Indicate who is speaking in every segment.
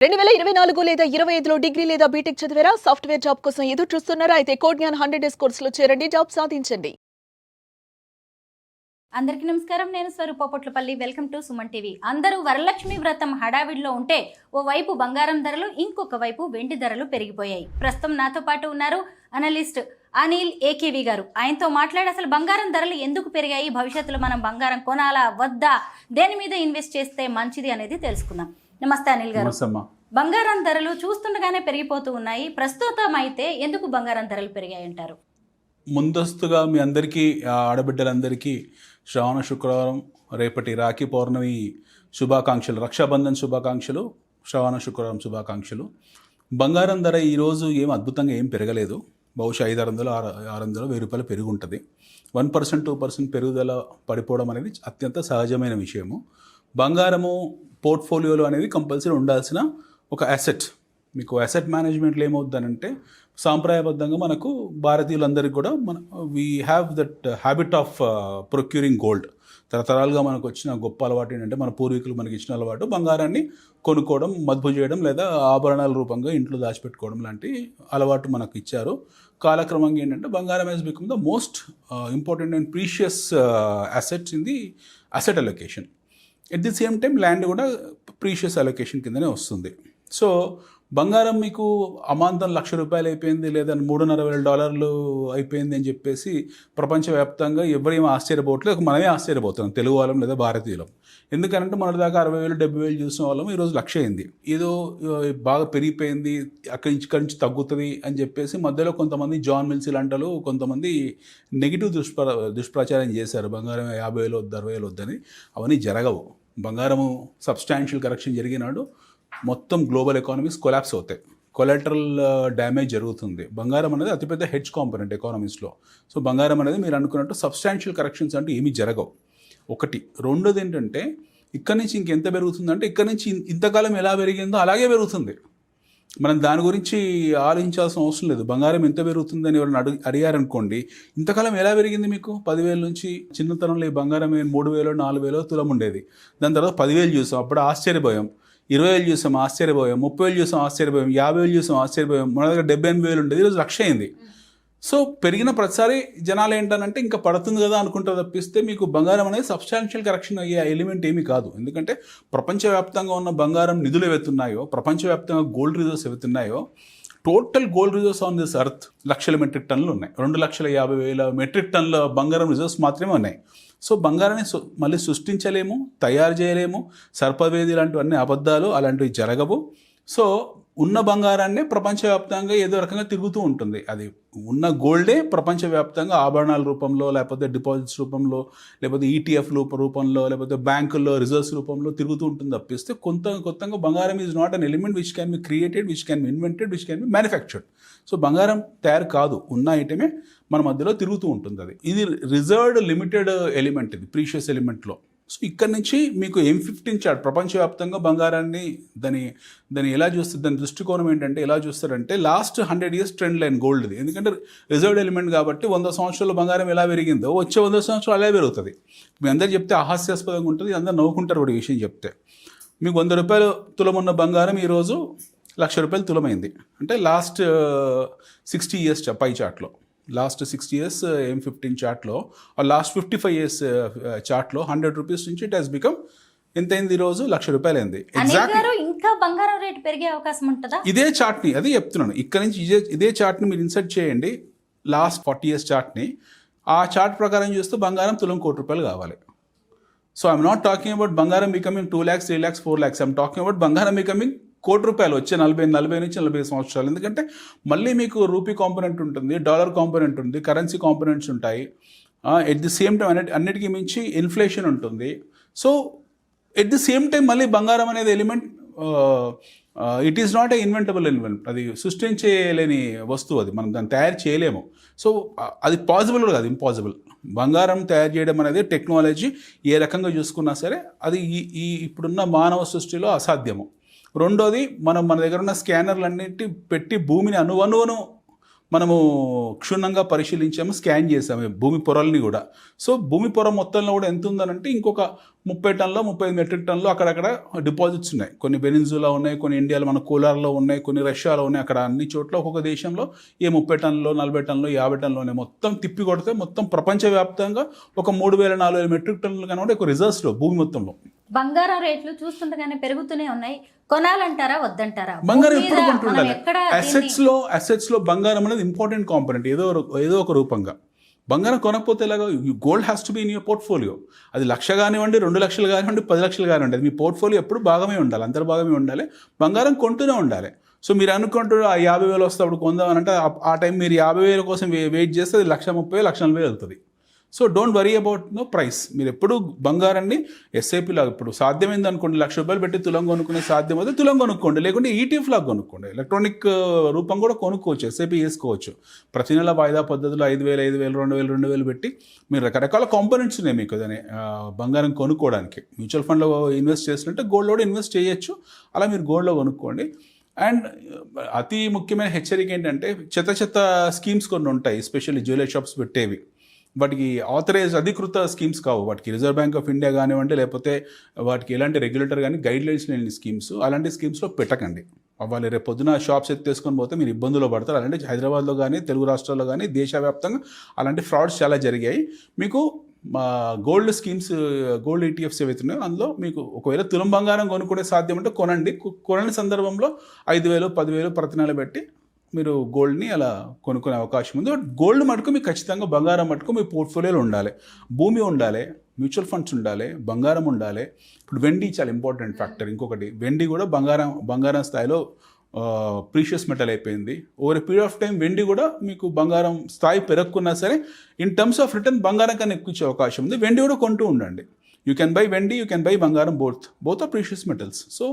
Speaker 1: 2024 లేదా 25లో డిగ్రీ లేదా బీటెక్ చదివారా? సాఫ్ట్‌వేర్ జాబ్ కోసం ఎదురు చూస్తున్నారా? అయితే కోడ్‌జ్ఞాన్ 100 డేస్ కోర్సులో చేరండి, జాబ్ సాధించండి.
Speaker 2: అందరికీ నమస్కారం. నేను Swarupa Potlapalli. Welcome to Suman TV. అందరూ వరలక్ష్మి వ్రతం హడావిడిలో ఉంటే ఓవైపు బంగారం ధరలు, ఇంకొక వైపు వెండి ధరలు పెరిగిపోయాయి. ప్రస్తుతం నాతో పాటు ఉన్నారు అనలిస్ట్ అనిల్ ఏకేవి గారు. ఆయనతో మాట్లాడి అసలు బంగారం ధరలు ఎందుకు పెరిగాయి, భవిష్యత్తులో మనం బంగారం కొనాలా వద్దా, దేని మీద ఇన్వెస్ట్ చేస్తే మంచిది అనేది తెలుసుకుందాం. నమస్తే అనిల్ గారు. బంగారం ధరలు చూస్తుండగానే పెరిగిపోతూ ఉన్నాయి. ప్రస్తుతం అయితే ఎందుకు బంగారం ధరలు పెరిగాయి అంటారు?
Speaker 3: ముందస్తుగా మీ అందరికీ, ఆడబిడ్డలందరికీ శ్రావణ శుక్రవారం రేపటి రాఖీ పౌర్ణమి శుభాకాంక్షలు, రక్షాబంధన్ శుభాకాంక్షలు, శ్రావణ శుక్రవారం శుభాకాంక్షలు. బంగారం ధర ఈరోజు ఏం అద్భుతంగా ఏం పెరగలేదు. బహుశా 500, 600, 1000 రూపాయలు పెరిగి ఉంటుంది. 1%, 2% పెరుగుదల పడిపోవడం అనేది అత్యంత సహజమైన విషయము. బంగారము పోర్ట్ఫోలియోలో అనేది కంపల్సరీ ఉండాల్సిన ఒక అసెట్. మీకు అసెట్ మేనేజ్మెంట్లో ఏమవుతుందనంటే, సాంప్రదాయబద్ధంగా మనకు భారతీయులందరికీ కూడా we have that habit of procuring gold. తరతరాలుగా మనకు వచ్చిన గొప్ప అలవాటు ఏంటంటే, మన పూర్వీకులు మనకి ఇచ్చిన అలవాటు బంగారాన్ని కొనుక్కోవడం, మదుపు చేయడం, లేదా ఆభరణాల రూపంగా ఇంట్లో దాచిపెట్టుకోవడం లాంటి అలవాటు మనకు ఇచ్చారు. కాలక్రమంగా ఏంటంటే బంగారం has become the most important and precious assets in the asset allocation. At the same time land కూడా ప్రీషియస్ అలొకేషన్ కిందనే వస్తుంది. సో బంగారం మీకు అమాంతం ₹1,00,000 అయిపోయింది, లేదా $3,500 అయిపోయింది అని చెప్పేసి ప్రపంచవ్యాప్తంగా ఎవరేమీ ఆశ్చర్యపోవట్లేదు. మనమే ఆశ్చర్యపోతున్నాం, తెలుగు వాళ్ళం లేదా భారతీయులం. ఎందుకంటే మొన్నటిదాకా 60,000, 70,000 చూసిన వాళ్ళం ఈరోజు 1,00,000 అయింది. ఏదో బాగా పెరిగిపోయింది, ఇక్కడి నుంచి తగ్గుతుంది అని చెప్పేసి మధ్యలో కొంతమంది జాన్ మిల్స్ లాంటి కొంతమంది నెగిటివ్ దుష్ప్రచారం చేశారు. బంగారం 50,000 వద్దు, 60,000 వద్దని. అవన్నీ జరగవు. బంగారము సబ్స్టాన్షియల్ కరెక్షన్ జరిగినాడు మొత్తం గ్లోబల్ ఎకానమీస్ కొలాప్స్ అవుతాయి, కొలాటరల్ డ్యామేజ్ జరుగుతుంది. బంగారం అనేది అతిపెద్ద హెడ్జ్ కాంపోనెంట్ ఎకానమీస్లో. సో బంగారం అనేది మీరు అనుకున్నట్టు సబ్స్టాన్షియల్ కరెక్షన్స్ అంటే ఏమీ జరగవు. ఒకటి. రెండోది ఏంటంటే, ఇక్కడి నుంచి ఇంకెంత పెరుగుతుందంటే, ఇక్కడి నుంచి ఇంతకాలం ఎలా పెరిగిందో అలాగే పెరుగుతుంది. మనం దాని గురించి ఆలోచించాల్సిన అవసరం లేదు. బంగారం ఎంత పెరుగుతుందని ఎవరైనా అడిగారనుకోండి, ఇంతకాలం ఎలా పెరిగింది మీకు? 10,000 నుంచి చిన్నతనంలో ఈ బంగారం 3,000, 4,000 తులం ఉండేది. దాని తర్వాత 10,000 చూసాం, అప్పుడు ఆశ్చర్యపోయాం. 20,000 చూసాం, ఆశ్చర్యపోయాం. 30,000 చూసాం, ఆశ్చర్యపోయాం. 50,000 చూసాం, ఆశ్చర్యపోయాం. మన దగ్గర 78,000 ఉండేది, ఈరోజు 1,00,000 అయింది. సో పెరిగిన ప్రతిసారి జనాలు ఏంటనంటే ఇంకా పడుతుంది కదా అనుకుంటారు తప్పిస్తే, మీకు బంగారం అనేది సబ్స్టాన్షియల్ కరెక్షన్ అయ్యే ఎలిమెంట్ ఏమీ కాదు. ఎందుకంటే ప్రపంచవ్యాప్తంగా ఉన్న బంగారం నిధులు ఏవైతున్నాయో, ప్రపంచవ్యాప్తంగా గోల్డ్ రిజర్వ్స్ ఏవైతున్నాయో, total gold reserves on this earth 1,00,000 metric టన్నులు ఉన్నాయి. 2,50,000 మెట్రిక్ టన్నుల బంగారం రిజర్వ్స్ మాత్రమే ఉన్నాయి. సో బంగారాన్ని మళ్ళీ సృష్టించలేము, తయారు చేయలేము. సర్పవేది లాంటివన్నీ అబద్ధాలు, అలాంటివి జరగవు. సో ఉన్న బంగారాన్నే ప్రపంచవ్యాప్తంగా ఏదో రకంగా తిరుగుతూ ఉంటుంది. అది ఉన్న గోల్డే ప్రపంచవ్యాప్తంగా ఆభరణాల రూపంలో, లేకపోతే డిపాజిట్స్ రూపంలో, లేకపోతే ఈటీఎఫ్ రూపంలో, లేకపోతే బ్యాంకుల్లో రిజర్వ్స్ రూపంలో తిరుగుతూ ఉంటుంది తప్పిస్తే, కొత్తగా బంగారం is not an element which can be created, which can be invented, which can be manufactured. So బంగారం తయారు కాదు, ఉన్న ఐటమే మన మధ్యలో తిరుగుతూ ఉంటుంది. ఇది రిజర్వ్డ్ లిమిటెడ్ ఎలిమెంట్, ఇది ప్రీషియస్ ఎలిమెంట్లో. సో ఇక్కడ నుంచి మీకు M15 చార్ట్ ప్రపంచవ్యాప్తంగా బంగారాన్ని దాన్ని ఎలా చూస్తుంది, దాని దృష్టికోణం ఏంటంటే ఎలా చూస్తారంటే, లాస్ట్ 100 years ట్రెండ్ లైన్ గోల్డ్ది. ఎందుకంటే రిజర్వ్డ్ ఎలిమెంట్ కాబట్టి 100 సంవత్సరాలు బంగారం ఎలా పెరిగిందో వచ్చే 100 సంవత్సరాలు అలా పెరుగుతుంది. మీ అందరు చెప్తే అహాస్యాస్పదంగా ఉంటుంది, అందరు నవ్వుకుంటారు కూడా ఈ విషయం చెప్తే. మీకు ₹100 తులం ఉన్న బంగారం ఈరోజు ₹1,00,000 తులమైంది. అంటే లాస్ట్ 60 years పై చార్ట్లో, లాస్ట్ 60 years M15 చార్ట్లో, లాస్ట్ 55 years చార్ట్లో ₹100 నుంచి ఇట్ హెస్ బికమ్ ఎంత అయింది? ఈరోజు ₹1,00,000 అయింది.
Speaker 2: ఇంకా బంగారం రేటు పెరిగే అవకాశం ఉంటుందా?
Speaker 3: ఇదే చార్ట్ని, అది చెప్తున్నాను. ఇక్కడ నుంచి ఇదే చార్ట్ని మీరు ఇన్సర్ట్ చేయండి, లాస్ట్ 40 years చార్ట్ని. ఆ చార్ట్ ప్రకారం చూస్తే బంగారం తులం ₹1,00,000 కావాలి. So I'm not talking about బంగారం becoming 2 lakhs, 3 lakhs, 4 lakhs. I'm talking about బంగారం బికమింగ్ ₹1,00,000 వచ్చే 40 నుంచి 40 సంవత్సరాలు. ఎందుకంటే మళ్ళీ మీకు రూపీ కాంపోనెంట్ ఉంటుంది, డాలర్ కాంపోనెంట్ ఉంది, కరెన్సీ కాంపోనెంట్స్ ఉంటాయి. ఎట్ ది సేమ్ టైం అన్నిటికీ మించి ఇన్ఫ్లేషన్ ఉంటుంది. So at the same time మళ్ళీ బంగారం అనేది element, it is not a inventable element. అది సృష్టించలేని వస్తువు, అది మనం దాన్ని తయారు చేయలేము. సో అది పాసిబుల్ కాదు, ఇంపాసిబుల్. బంగారం తయారు చేయడం అనేది టెక్నాలజీ ఏ రకంగా చూసుకున్నా సరే అది ఈ ఇప్పుడున్న మానవ సృష్టిలో అసాధ్యము. రెండోది, మన దగ్గర ఉన్న స్కానర్లన్నిటి పెట్టి భూమిని అణువణువును మనము క్షుణ్ణంగా పరిశీలించాము, స్కాన్ చేసాము భూమి పొరల్ని కూడా. సో భూమి పొర మొత్తంలో కూడా ఎంత ఉందనంటే ఇంకొక 30 టన్నులు 35 మెట్రిక్ టన్నులు అక్కడక్కడ డిపాజిట్స్ ఉన్నాయి. కొన్ని వెనిజులా ఉన్నాయి, కొన్ని ఇండియాలో మన కోలార్లో ఉన్నాయి, కొన్ని రష్యాలో ఉన్నాయి. అక్కడ అన్ని చోట్ల ఒక్కొక్క దేశంలో 30 టన్నులు 40 టన్నులు 50 టన్నులు ఉన్నాయి. మొత్తం తిప్పి కొడితే మొత్తం ప్రపంచవ్యాప్తంగా ఒక 3000-4000 మెట్రిక్ టన్నులు కనుక ఒక రిజర్వ్స్లో భూమి మొత్తంలో.
Speaker 2: బంగారం రేట్లు చూస్తుండగానే పెరుగుతూనే ఉన్నాయి. కొనాలంటారా వద్దంటారా?
Speaker 3: బంగారం ఎప్పుడు కొంటుండాలి. అసెట్స్ లో బంగారం అనేది ఇంపార్టెంట్ కాంపోనెంట్ ఏదో ఒక రూపంగా. బంగారం కొనకపోతే ఎలాగో, gold has to be in your portfolio. అది 1,00,000 కానివ్వండి, 2,00,000 కానివ్వండి, 10 లక్షలు కానివ్వండి, అది మీ పోర్ట్ఫోలియో ఎప్పుడు భాగమే ఉండాలి, అంతర్భాగమే ఉండాలి. బంగారం కొంటూనే ఉండాలి. సో మీరు అనుకుంటారు ఆ 50,000 వస్తే అప్పుడు కొందామనంటే ఆ టైం మీరు 50,000 కోసం వెయిట్ చేస్తే అది 1,30,000 1,40,000 వెళ్తుంది. So don't worry about price. మీరు ఎప్పుడు బంగారాన్ని ఎస్ఐపి లాగా ఇప్పుడు సాధ్యమైంది అనుకోండి, ₹1,00,000 పెట్టి తులం కొనుక్కునే సాధ్యమైతే తులం కొనుక్కోండి, లేకుంటే ETF లాగా కొనుక్కోండి. ఎలక్ట్రానిక్ రూపం కూడా కొనుక్కోవచ్చు, ఎస్ఐపి వేసుకోవచ్చు. ప్రతి నెల వాయిదా పద్ధతిలో 5,000 2,000 పెట్టి మీరు రకరకాల కాంపోనెంట్స్ ఉన్నాయి మీకు దాన్ని బంగారం కొనుక్కోవడానికి. మ్యూచువల్ ఫండ్లో ఇన్వెస్ట్ చేసినట్టే గోల్డ్లో కూడా ఇన్వెస్ట్ చేయొచ్చు. అలా మీరు గోల్డ్లో కొనుక్కోండి. అండ్ అతి ముఖ్యమైన హెచ్చరిక ఏంటంటే చెత్త స్కీమ్స్ కొన్ని ఉంటాయి, ఎస్పెషల్లీ జ్యువెలరీ షాప్స్ పెట్టేవి. వాటికి అధికృత స్కీమ్స్ కావు. వాటికి రిజర్వ్ బ్యాంక్ ఆఫ్ ఇండియా కానివ్వండి, లేకపోతే వాటికి ఎలాంటి రెగ్యులేటర్ కానీ గైడ్ లైన్స్ లేని స్కీమ్స్, అలాంటి స్కీమ్స్లో పెట్టకండి. వాళ్ళు రేపు పొద్దున షాప్స్ ఎత్తేసుకొని పోతే మీరు ఇబ్బందులు పడతారు. అలాంటి హైదరాబాద్లో కానీ, తెలుగు రాష్ట్రాల్లో కానీ, దేశవ్యాప్తంగా అలాంటి ఫ్రాడ్స్ చాలా జరిగాయి. మీకు గోల్డ్ స్కీమ్స్, గోల్డ్ ETFs ఏవైతున్నాయో అందులో మీకు ఒకవేళ తులం బంగారం కొనుక్కునే సాధ్యం అంటే కొనండి. కొనని సందర్భంలో 5,000 10,000 ప్రతి నెల పెట్టి మీరు గోల్డ్ని అలా కొనుక్కునే అవకాశం ఉంది. బట్ గోల్డ్ మటుకు మీకు ఖచ్చితంగా, బంగారం మటుకు మీ పోర్ట్ఫోలియోలో ఉండాలి. భూమి ఉండాలి, మ్యూచువల్ ఫండ్స్ ఉండాలి, బంగారం ఉండాలి. ఇప్పుడు వెండి చాలా ఇంపార్టెంట్ ఫ్యాక్టర్. ఇంకొకటి, వెండి కూడా బంగారం స్థాయిలో ప్రీషియస్ మెటల్ అయిపోయింది. Over a period of time వెండి కూడా మీకు బంగారం స్థాయి పెరగకున్నా సరే ఇన్ టర్మ్స్ ఆఫ్ రిటర్న్ బంగారం కన్నా ఎక్కువ ఇచ్చే అవకాశం ఉంది. వెండి కూడా కొంటూ ఉండండి. యూ కెన్ బై వెండి, యూ కెన్ బై బంగారం, both are precious metals. So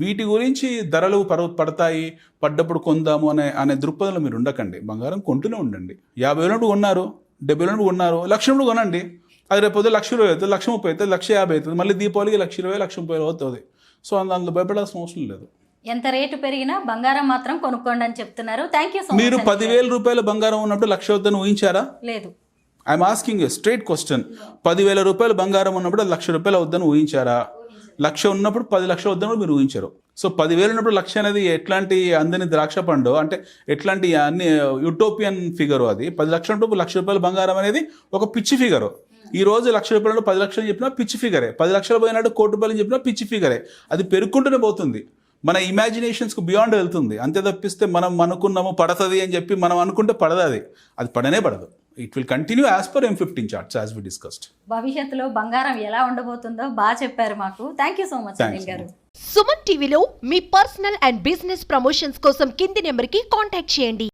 Speaker 3: వీటి గురించి ధరలు పడతాయి, పడ్డప్పుడు కొందాము అనే దృక్పథంలో మీరు ఉండకండి. బంగారం కొంటూనే ఉండండి. 50,000 కొన్నారు, 70,000 కొన్నారు, 1,00,000 కొనండి. అది రేపు పొద్దున 1,20,000 అవుతుంది, 1,30,000 అవుతుంది, 1,50,000 అవుతుంది. మళ్ళీ దీపావళికి 1,20,000 1,30,000 అవుతుంది. సో అందులో భయపడాల్సిన అవసరం లేదు.
Speaker 2: ఎంత రేటు పెరిగినా బంగారం మాత్రం కొనుక్కోండి అని చెప్తున్నారు. Thank you so much.
Speaker 3: మీరు 10,000 రూపాయల బంగారం ఉన్నప్పుడు 1,00,000 అవుతుందని ఊహించారా?
Speaker 2: లేదు.
Speaker 3: I'm asking a straight question. 10,000 రూపాయల బంగారం ఉన్నప్పుడు ₹1,00,000 అవుద్దని ఊహించారా? 1,00,000 ఉన్నప్పుడు 10 లక్షలు అవుద్దని మీరు ఊహించారు. సో 10,000 ఉన్నప్పుడు 1,00,000 అనేది ఎట్లాంటి అందని ద్రాక్ష పండు అంటే ఎట్లాంటి అన్ని యూటోపియన్ ఫిగరు అది. 10 లక్షల ₹1,00,000 బంగారం అనేది ఒక పిచ్చి ఫిగరు. ఈ రోజు ₹1,00,000 10 లక్షలు చెప్పినా పిచ్చి ఫిగరే. 10 లక్షలు పోయినాడు ₹1,00,000 చెప్పినా పిచ్చి ఫిగరే. అది పెరుగుకుంటూనే పోతుంది, మన ఇమాజినేషన్స్కు బియాండ్ వెళ్తుంది. అంతే తప్పిస్తే మనం అనుకున్నాము పడుతుంది అని చెప్పి మనం అనుకుంటే పడదు, అది పడనే పడదు. It will continue as per M15 charts as we discussed.
Speaker 2: భవిష్యత్తులో బంగారం ఎలా ఉండబోతుందో బాగా చెప్పారు మాకు. Thank you so much Anil గారు.
Speaker 4: సుమన్ టీవీలో మీ పర్సనల్ అండ్ బిజినెస్ ప్రమోషన్స్ కోసం కింది నెంబర్కి కాంటాక్ట్ చేయండి.